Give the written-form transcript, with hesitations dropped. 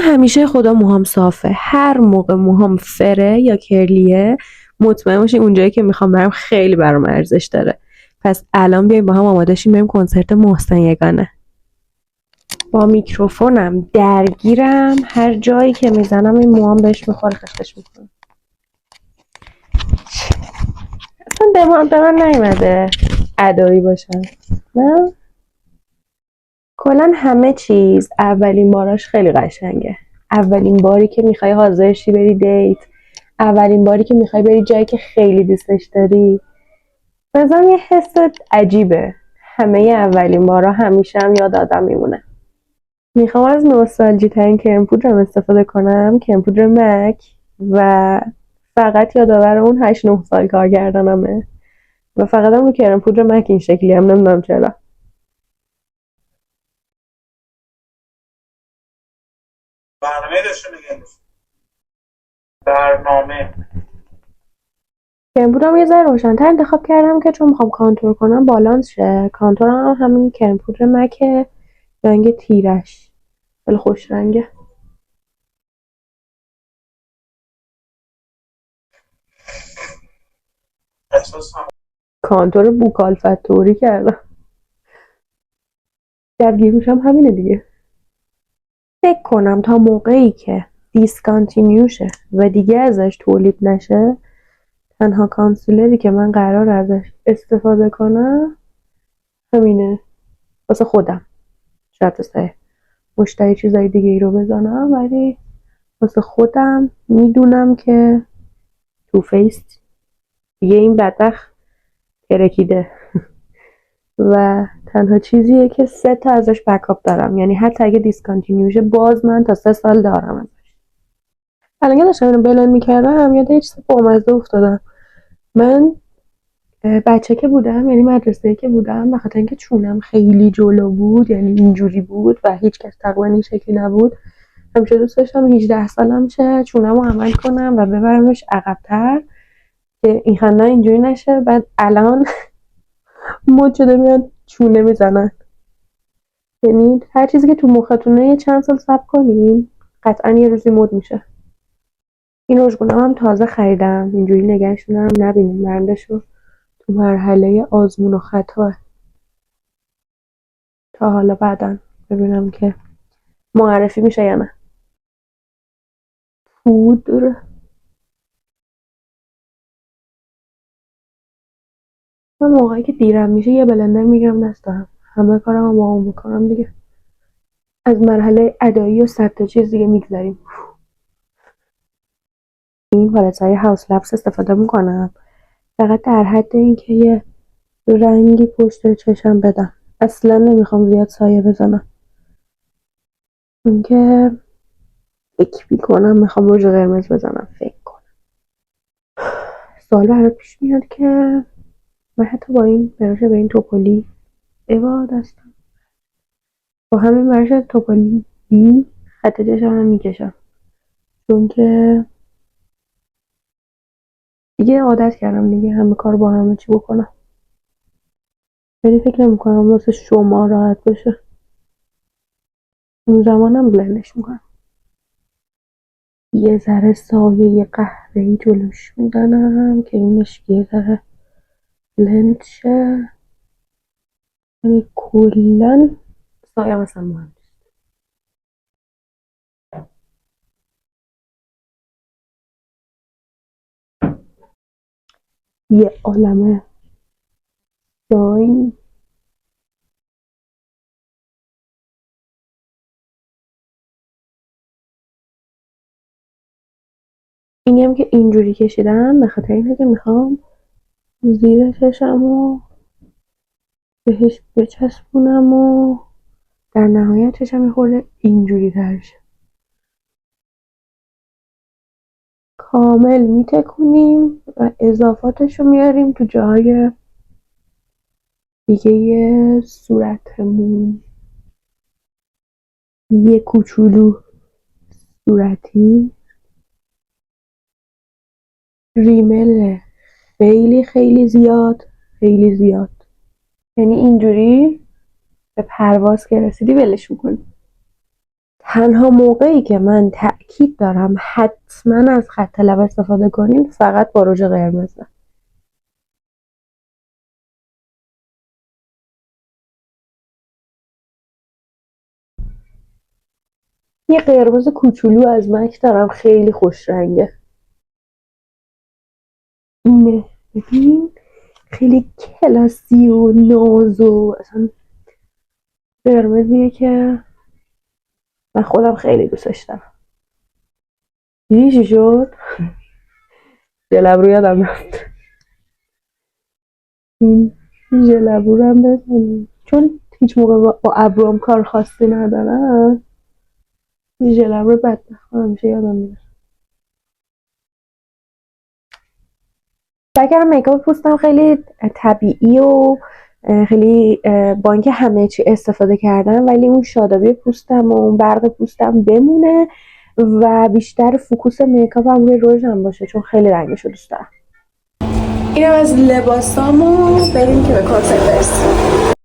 همیشه خدا موهام صافه. هر موقع موهام فره یا کرلیه مطمئن باشین اونجایی که میخوام برم خیلی برام ارزش داره. پس الان بیایم با هم آماده شیم بریم کنسرت محسن یگانه. با میکروفونم درگیرم، هر جایی که میزنم این موهام بهش میخوره خشخش میکنه. اصلا به من نیومده ادایی باشن، نه؟ کلا همه چیز اولین باراش خیلی قشنگه. اولین باری که میخوای حاضر شی بری دیت، اولین باری که میخوای بری جایی که خیلی دوستش داری، بازم یه حس عجیبه. همه اولین بارا همیشه هم یاد آدم میمونه. میخوام از نوستالژی ترین کرم پودرم استفاده کنم، کرم پودر مک، و فقط یادآور اون 8-9 سال کار کردنمه و فقط هم رو کرم پودر مک این شکلی هم، نمیدونم چرا. برنامه داشته میگه برنامه کرم پودرم یه ذره روشن‌تر انتخاب کردم که چون میخوام کانتور کنم بالانس شه. کانتورم هم همین کرم پودر مکه، رنگ تیرش خیلی خوش رنگه. احساس هم کانتور بوکالفتوری کردم. جوگیروش هم همینه دیگه. فکر کنم تا موقعی که دیسکانتینیو شه و دیگه ازش تولید نشه، تنها کانسیلری که من قرار ازش استفاده کنم همینه. واسه خودم شرط سه مشتری چیزای دیگه ای رو بزنم، ولی واسه خودم میدونم که تو فیس دیگه این بدبخت ترکیده و تنها چیزیه که 3 تا ازش بکاپ دارم، یعنی حتی اگه دیسکانتینیو شه باز من تا 3 سال دارم ازش. الان که داشتم اینو بلند میکردم یاد یه چیز بامزه افتادم. من بچه که بودم، یعنی مدرسه که بودم، به خاطر اینکه چونم خیلی جلو بود، یعنی اینجوری بود و هیچ کس تقریبا این شکلی نبود، همیشه دوست داشتم 18 سالم شه چونمو عمل کنم و ببرمش عقب‌تر که این خنده اینجوری نشه. بعد الان مد شده میاد چونه میزنن. یعنی هر چیزی که تو مختونه یه چند سال صبر کنین قطعا یه روزی مد میشه. این رژگونم هم تازه خریدم، اینجوری نگهش می‌دارم نبینیم برندشو. تو مرحله آزمون و خطا تا حالا بعدن ببینم که معرفی میشه یا نه. پودر من موقعی که دیرم میشه یه بلندر میگیرم دستم، همه کارم با اون میکنم دیگه. از مرحله ادایی و 100 تا چیز دیگه میگذریم. این پالت‌های هاوس لبس استفاده میکنم فقط در حد اینکه یه رنگی پشت چشم بدم. اصلا نمیخوام زیاد سایه بزنم، اینکه فکر میکنم میخوام رژ قرمز بزنم. فکر کنم سوال برات پیش میاد که من حتی با این براش به این توپلی عباد هستم، با همین براش توپلی خط چشمم میکشم، چون که دیگه عادت کردم دیگه همه کار با همه چی بکنم. ولی فکر نمیکنم واسه شما راحت باشه. اون زمانم بلندش میکنم، یه ذره سایه قهوه‌ای جلوش میزنم که این مشکی یه ذره بلند شه. یعنی کلا سایه مثلا مهم نیست. یه عالمه داین. اینی هم که اینجوری کشیدم به خاطر اینه که میخوام زیر چشمو بهش بچسبونم و در نهایت چشم یه خورده اینجوری تر شه. کامل میتکونیم و اضافاتشو میاریم تو جاهای دیگه صورتمون. یه کوچولو صورتی، ریمل خیلی خیلی زیاد، خیلی زیاد. یعنی اینجوری به پرواز که رسیدی ولش میکنی. تنها موقعی که من تأکید دارم حتما از خط لب استفاده کنید فقط با رژ قرمزه. یه قرمز کوچولو از مک دارم خیلی خوش رنگه. اینه ببین خیلی کلاسی و ناز و اصلا قرمزیه که من خودم خیلی دوستش دارم. دیدی چی شد؟ جلب رو یادم رفت این جلب رو هم بزنیم چون هیچ موقع با ابروام کار خاصی ندارم. این جلب رو بدبخت همیشه یادم میره. اگر میکاپ پوستم خیلی طبیعی و خیلی با اینکه همه چی استفاده کردم ولی اون شادابی پوستم و اون برق پوستم بمونه و بیشتر فوکوس میکاپم روی رژم باشه چون خیلی رنگشو دوست دارم. اینم از لباسامو بریم که به کنسرت برسیم.